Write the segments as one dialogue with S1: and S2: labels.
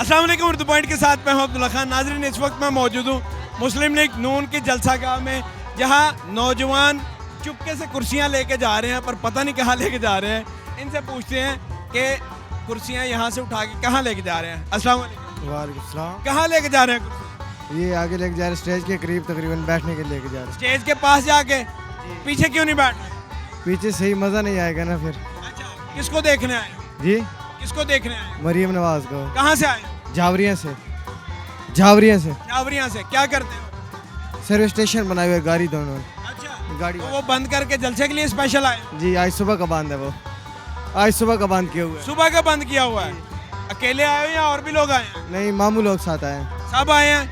S1: अस्सलाम वालेकुम। उर्दू पॉइंट के साथ मैं हूं अब्दुल्ला खान। नाज़रीन, इस वक्त मैं मौजूद हूँ मुस्लिम लीग नून की जलसागाह में, जहां नौजवान चुपके से कुर्सियां लेके जा रहे हैं, पर पता नहीं कहाँ लेके जा रहे हैं। इनसे पूछते हैं कि कुर्सियां यहाँ से उठा के कहाँ लेके जा रहे हैं। अस्सलाम वालेकुम।
S2: वालेकुम सलाम।
S1: कहाँ लेके जा रहे हैं कुर्सियां?
S2: ये आगे लेके जा रहे हैं, स्टेज के करीब तकरीबन बैठने के लिए लेके जा रहे
S1: स्टेज के पास जाके। पीछे क्यों नहीं बैठ रहे?
S2: हैं। पीछे सही मज़ा नहीं आएगा ना फिर।
S1: अच्छा, किसको देखने आए?
S2: जी,
S1: किसको देखने आए?
S2: मरियम नवाज को।
S1: कहाँ से आए?
S2: झावरिया से। झावरिया से
S1: जावरिया से। क्या करते हो?
S2: सर्विस स्टेशन बनाए हुए गाड़ी दोनों
S1: अच्छा,
S2: गाड़ी।
S1: तो वो बंद करके जलसे के लिए स्पेशल आए?
S2: जी, आज सुबह का बंद है वो। आज सुबह का बंद किया हुआ है।
S1: सुबह का बंद किया हुआ है। अकेले आए हो या और भी लोग आए हैं?
S2: नहीं, मामू लोग साथ आए हैं।
S1: सब आए हैं।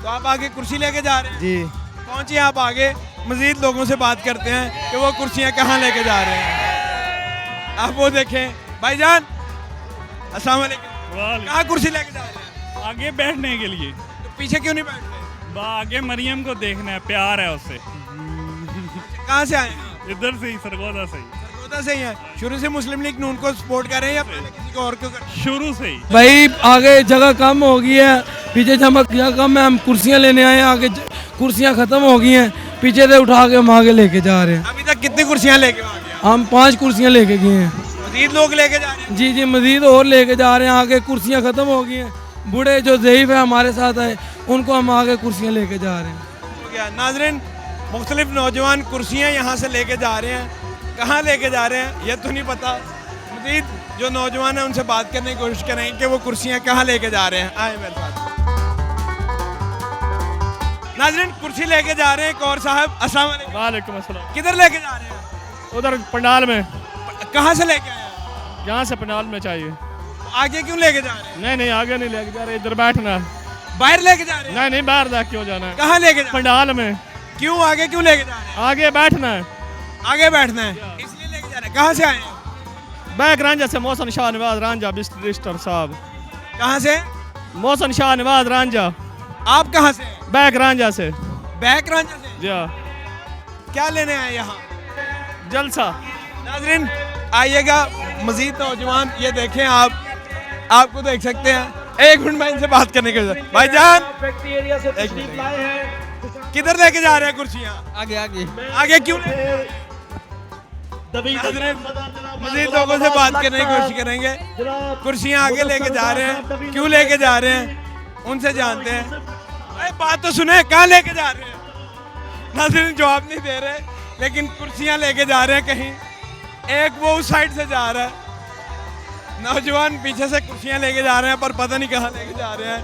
S1: तो आप आगे कुर्सी लेके जा रहे हैं?
S2: जी,
S1: पहुंचिए आप आगे, मजीद लोगों से बात करते हैं कि वो कुर्सियां कहाँ लेके जा रहे हैं। आप वो देखें भाईजान। अस्सलाम वालेकुम। कहाँ कुर्सी लेके जा रहे हैं?
S3: आगे बैठने के लिए।
S1: तो पीछे क्यों नहीं बैठ रहे?
S3: आगे मरियम को देखना है, प्यार है उससे।
S1: कहाँ से आए हैं?
S3: इधर से ही, सरगोदा से ही।
S1: सरगोदा से ही हैं। शुरू से मुस्लिम लीग नून को सपोर्ट कर रहे हैं या पहले किसी को और को कर रहे हैं?
S3: शुरू से ही।
S4: भाई आगे जगह कम हो गई है, पीछे जगह कम है। हम कुर्सियां लेने आए हैं, आगे कुर्सियां खत्म हो गई हैं, पीछे से उठा के हम आगे लेके जा रहे हैं।
S1: अभी तक कितनी कुर्सियां लेके आ गए?
S4: हम 5 कुर्सियां लेके गए हैं।
S1: मजीद लोग लेके जा रहे हैं?
S4: जी जी, मजीद और लेके जा रहे हैं। आगे कुर्सियां खत्म हो गई हैं। बूढ़े जो ज़ईफ है हमारे साथ आए, उनको हम आगे कुर्सियां लेके जा रहे हैं।
S1: हो गया। नाज़रीन, मुख्तलिफ नौजवान कुर्सियाँ यहाँ से लेके जा रहे हैं। कहाँ लेके जा रहे हैं ये तो नहीं पता। मजीद जो नौजवान हैं उनसे बात करने की कोशिश करेंगे कि वो कुर्सियाँ कहाँ लेके जा रहे हैं। आए मेरे साथ। नाज़रीन, कुर्सी लेके जा रहे हैं एक और साहब। अस्सलाम वालेकुम।
S3: वालेकुम अस्सलाम।
S1: किधर लेके जा रहे हैं?
S3: उधर पंडाल में।
S1: कहाँ से लेके आए हैं?
S3: यहाँ से पंडाल में चाहिए।
S1: आगे क्यों लेके जा रहे हैं?
S3: नहीं नहीं, आगे नहीं लेके जा रहे, इधर बैठना है।
S1: बाहर लेके जा रहे हैं?
S3: नहीं नहीं, बाहर जा क्यों जाना है?
S1: कहाँ लेके जा रहे
S3: पंडाल में।
S1: हैं? क्यों आगे क्यों लेके जा रहे हैं?
S3: आगे बैठना है।
S1: आगे बैठना है इसलिए लेके जा रहे हैं। कहाँ से आए हैं?
S3: बैक रांझा से मोहसन शाह नवाज रांझा बिस्टर साहब।
S1: कहाँ से?
S3: मोहसन शाह नवाज रांझा।
S1: आप कहाँ से?
S3: बैक रांझा से।
S1: बैक रांझा से।
S3: जी हाँ।
S1: क्या लेने आए यहाँ?
S3: जलसा।
S1: नाज़रीन, आइएगा। मजीद नौजवान ये देखें आप, आपको देख सकते हैं। एक मिनट, मैं इनसे बात करने के लिए। भाईजान एक मिनट, किधर लेके जा रहे हैं कुर्सियाँ?
S4: आगे आगे
S1: आगे क्यों लेके जा रहे हैं? नाज़रीन, मजीद लोगों से बात करने की कोशिश करेंगे। कुर्सियाँ आगे लेके जा रहे हैं, क्यों लेके जा रहे हैं उनसे जानते हैं। अरे बात तो सुने, कहाँ लेके जा रहे हैं? नाज़रीन जवाब नहीं दे रहे, लेकिन कुर्सियाँ लेके जा रहे हैं कहीं। एक वो उस साइड से जा रहा है, नौजवान पीछे से कुर्सियाँ लेके जा रहे हैं, पर पता नहीं कहाँ लेके जा रहे हैं।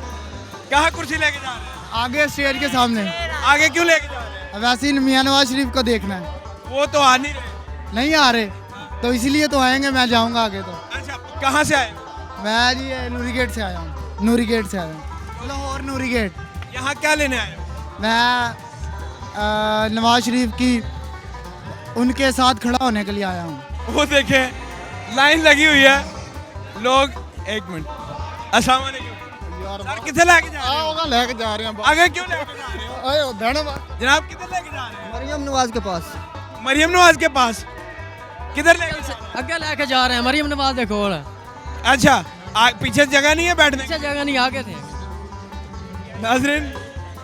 S1: कहाँ कुर्सी लेके जा रहे हैं?
S2: आगे स्टेज के सामने।
S1: आगे क्यों लेके जा रहे हैं?
S2: वैसे ही मियाँ नवाज शरीफ को देखना है।
S1: वो तो आ नहीं रहे।
S2: नहीं आ रहे तो इसलिए तो आएंगे। मैं जाऊँगा आगे तो।
S1: अच्छा, कहाँ से आए?
S2: मैं जी नूरी गेट से आया हूँ। नूरी गेट से आया हूँ, लाहौर नूरी गेट।
S1: यहाँ क्या लेने आए?
S2: मैं नवाज शरीफ की उनके साथ खड़ा होने के लिए आया हूँ।
S1: वो देखें, लाइन लगी हुई है लोग। एक मिनट। अस्सलाम वालेकुम। सर किधर लेके जा रहे हो?
S2: लेके जा रहे हैं
S1: आगे क्यों लेके जा रहे हो? जनाब किधर लेके जा रहे हैं?
S2: मरियम नवाज के पास।
S1: मरियम नवाज के पास। किधर लेके जा रहे हैं?
S5: अगे लेके जा रहे हैं, मरियम नवाज दे कोल।
S1: अच्छा, पीछे जगह नहीं है बैठने की?
S5: पीछे जगह नहीं, आगे थे।
S1: नाज़रीन,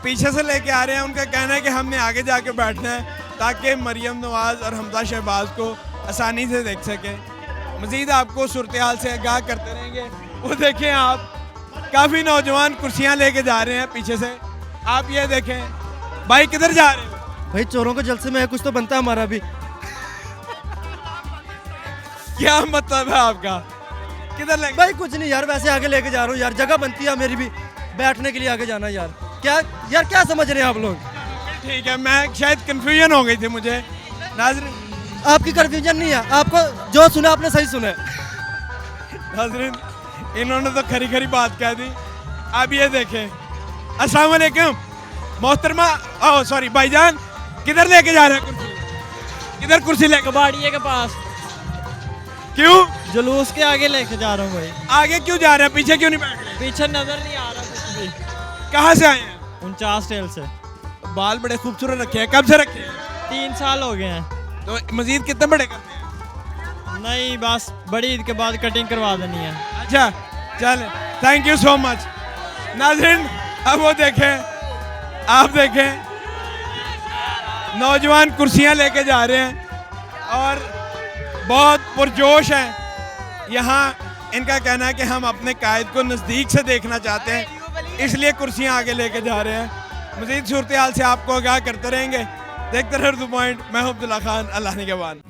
S1: पीछे से लेके आ रहे हैं। उनका कहना है कि हमने आगे जाके बैठना है ताकि मरियम नवाज और हमजा शहबाज को आसानी से देख सकें। मज़ीद आपको सूरत हाल से आगाह करते रहेंगे। वो देखें आप, काफ़ी नौजवान कुर्सियाँ लेके जा रहे हैं पीछे से। आप ये देखें। भाई किधर जा रहे हो?
S2: भाई चोरों के जलसे में कुछ तो बनता है हमारा भी।
S1: क्या मतलब है आपका? किधर लेके?
S2: भाई कुछ नहीं यार, वैसे आगे लेके जा रहा हूँ यार। जगह बनती है मेरी भी, बैठने के लिए आगे जाना यार। क्या यार, क्या समझ रहे हैं आप लोग?
S1: ठीक है, मैं शायद कंफ्यूजन हो गई थी मुझे। नाज़रीन,
S2: आपकी कन्फ्यूजन नहीं है, आपको जो सुना आपने सही सुना है।
S1: नाज़रीन, इन्होंने तो खरी खरी बात कह दी। अब ये देखें। अस्सलाम वालेकुम मोहतरमा, ओ सॉरी भाईजान, किधर लेके जा रहे हैं कुर्सी? किधर कुर्सी लेके?
S5: कबाड़िए के पास।
S1: क्यों?
S5: जुलूस के आगे लेके जा रहा हूँ भाई।
S1: आगे क्यों जा रहे हैं? पीछे क्यों नहीं बैठ रहे?
S5: पीछे नजर नहीं आ रहा कुछ भी।
S1: कहाँ से आए हैं?
S5: 49 टेल से।
S1: बाल बड़े खूबसूरत रखे हैं। कब से रखे हैं?
S5: 3 साल हो गए हैं।
S1: तो मजीद कितने बड़े करते हैं?
S5: नहीं, बस बड़ी ईद के बाद कटिंग करवा देनी है।
S1: अच्छा, चले, थैंक यू सो मच। नाज़रीन अब वो देखें, आप देखें नौजवान कुर्सियां लेके जा रहे हैं और बहुत पुरजोश हैं। यहाँ इनका कहना है कि हम अपने कायद को नज़दीक से देखना चाहते हैं, इसलिए कुर्सियां आगे लेके जा रहे हैं। मज़ीद सूरत हाल से आपको आगाह करते रहेंगे। देखते रहे उर्दू पॉइंट। मैं हूं अब्दुल्ला खान, अल्लाह निगहबान।